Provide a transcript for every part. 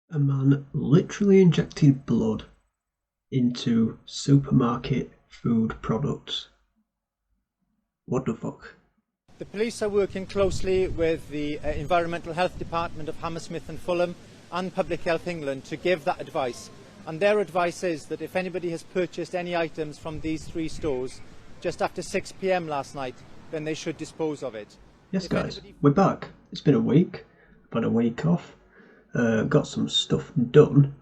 A man literally injected blood into supermarket food products. What the fuck? The police are working closely with the Environmental Health Department of Hammersmith and Fulham and Public Health England to give that advice. And their advice is that if anybody has purchased any items from these three stores just after 6 p.m. last night, then they should dispose of it. Yes, guys, we're back. It's been a week. I've had a week off. Got some stuff done.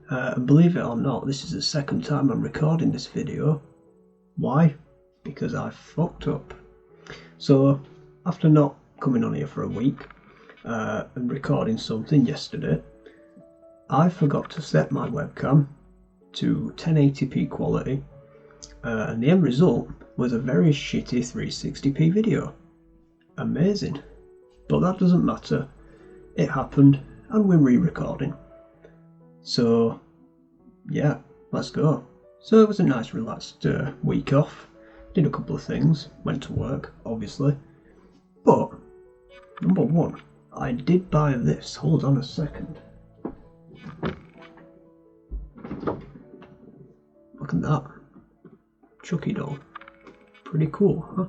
And believe it or not, this is the second time I'm recording this video. Why? Because I fucked up. So, after not coming on here for a week and recording something yesterday, I forgot to set my webcam to 1080p quality, and the end result was a very shitty 360p video. Amazing. But that doesn't matter. It happened, and we're re-recording. So, yeah, let's go. So it was a nice relaxed week off. Did a couple of things, went to work, obviously. But, number one, I did buy this. Hold on a second. Look at that. Chucky doll. Pretty cool, huh?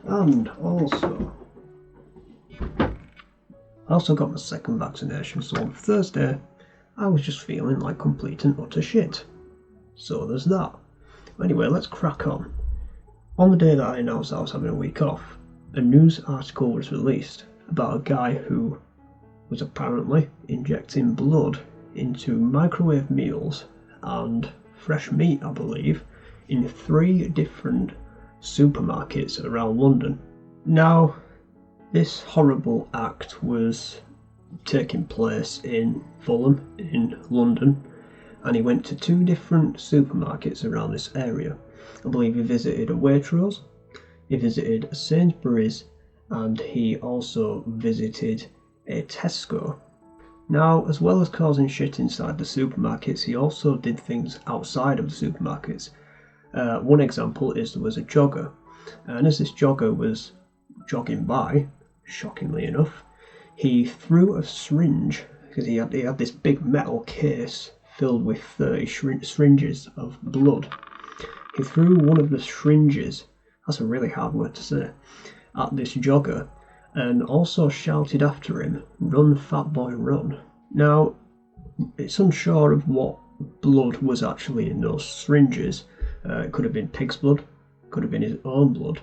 And I also got my second vaccination, so on Thursday I was just feeling like complete and utter shit. So there's that. Anyway, let's crack on. On the day that I announced I was having a week off, a news article was released about a guy who was apparently injecting blood into microwave meals and fresh meat, I believe, in 3 different supermarkets around London. Now, this horrible act was taking place in Fulham, in London, and he went to 2 different supermarkets around this area. I believe he visited a Waitrose, he visited a Sainsbury's, and he also visited a Tesco. Now, as well as causing shit inside the supermarkets, he also did things outside of the supermarkets. One example is there was a jogger, and as this jogger was jogging by, shockingly enough, he threw a syringe, because he had this big metal case filled with 30 syringes of blood. He threw one of the syringes, that's a really hard word to say, at this jogger, and also shouted after him, "Run, fat boy, run." Now, it's unsure of what blood was actually in those syringes. It could have been pig's blood, could have been his own blood,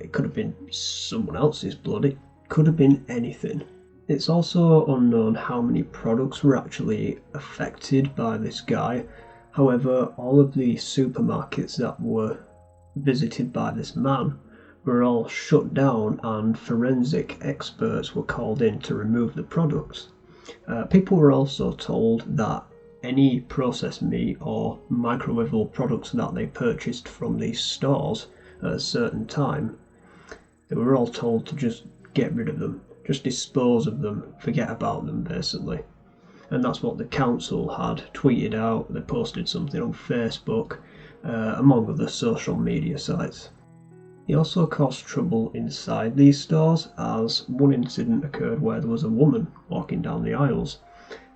it could have been someone else's blood, it could have been anything. It's also unknown how many products were actually affected by this guy. However, all of the supermarkets that were visited by this man were all shut down, and forensic experts were called in to remove the products. People were also told that any processed meat or microwavable products that they purchased from these stores at a certain time, they were all told to just get rid of them, just dispose of them, forget about them basically. And that's what the council had tweeted out. They posted something on Facebook, among other social media sites. He also caused trouble inside these stores, as one incident occurred where there was a woman walking down the aisles,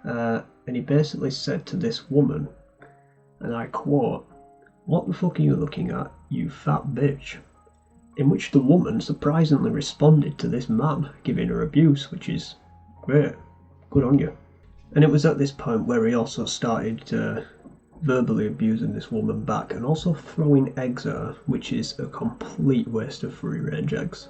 and he basically said to this woman, and I quote, "What the fuck are you looking at, you fat bitch?" In which the woman surprisingly responded to this man, giving her abuse, which is great, good on you. And it was at this point where he also started verbally abusing this woman back, and also throwing eggs at her, which is a complete waste of free-range eggs.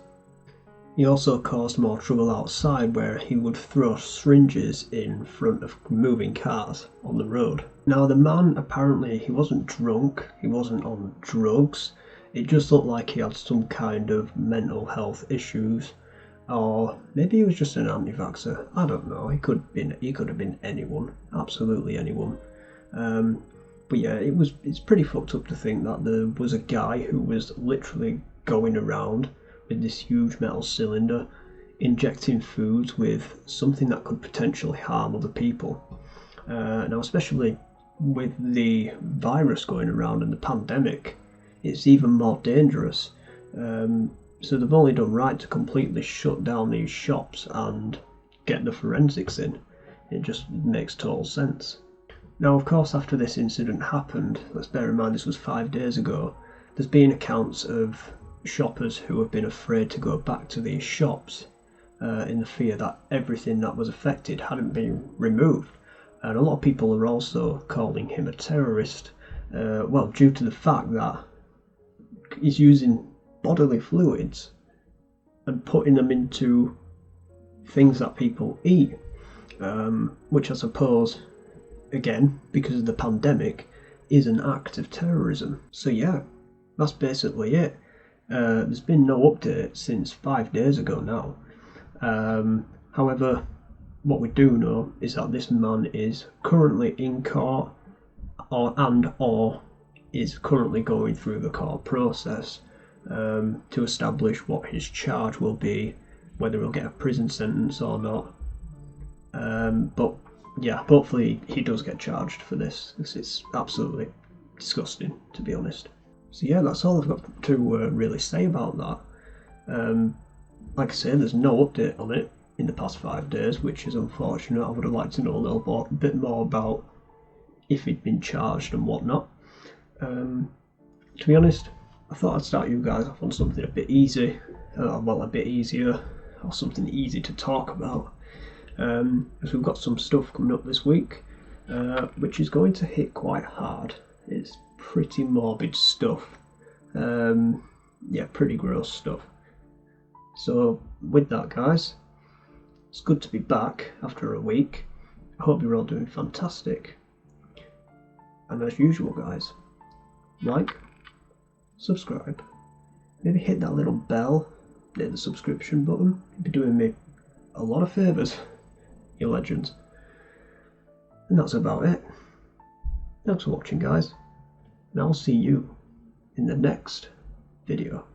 He also caused more trouble outside, where he would throw syringes in front of moving cars on the road. Now, the man, apparently he wasn't drunk, he wasn't on drugs, it just looked like he had some kind of mental health issues, or maybe he was just an anti-vaxxer, I don't know. He could have been anyone, absolutely anyone. But yeah, it's pretty fucked up to think that there was a guy who was literally going around with this huge metal cylinder, injecting foods with something that could potentially harm other people. Now, especially with the virus going around and the pandemic, it's even more dangerous. So they've only done right to completely shut down these shops and get the forensics in. It just makes total sense. Now, of course, after this incident happened, let's bear in mind this was 5 days ago, there's been accounts of shoppers who have been afraid to go back to these shops in the fear that everything that was affected hadn't been removed. And a lot of people are also calling him a terrorist, well, due to the fact that he's using bodily fluids and putting them into things that people eat, which I suppose, again, because of the pandemic, is an act of terrorism. So yeah, that's basically it. There's been no update since 5 days ago now. However, what we do know is that this man is currently in court, or is currently going through the court process to establish what his charge will be, whether he'll get a prison sentence or not. But yeah, hopefully he does get charged for this, because it's absolutely disgusting, to be honest. So yeah, that's all I've got to really say about that. Like I say, there's no update on it in the past 5 days, which is unfortunate. I would have liked to know a little bit more about if he'd been charged and whatnot. To be honest, I thought I'd start you guys off on something a bit easy, well, a bit easier, or something easy to talk about. As we've got some stuff coming up this week, which is going to hit quite hard. It's pretty morbid stuff. Yeah, pretty gross stuff. So with that, guys, it's good to be back after a week. I hope you're all doing fantastic. And as usual, guys, like, subscribe, maybe hit that little bell near the subscription button. You'd be doing me a lot of favours, you legends. And that's about it. Thanks for watching, guys, and I'll see you in the next video.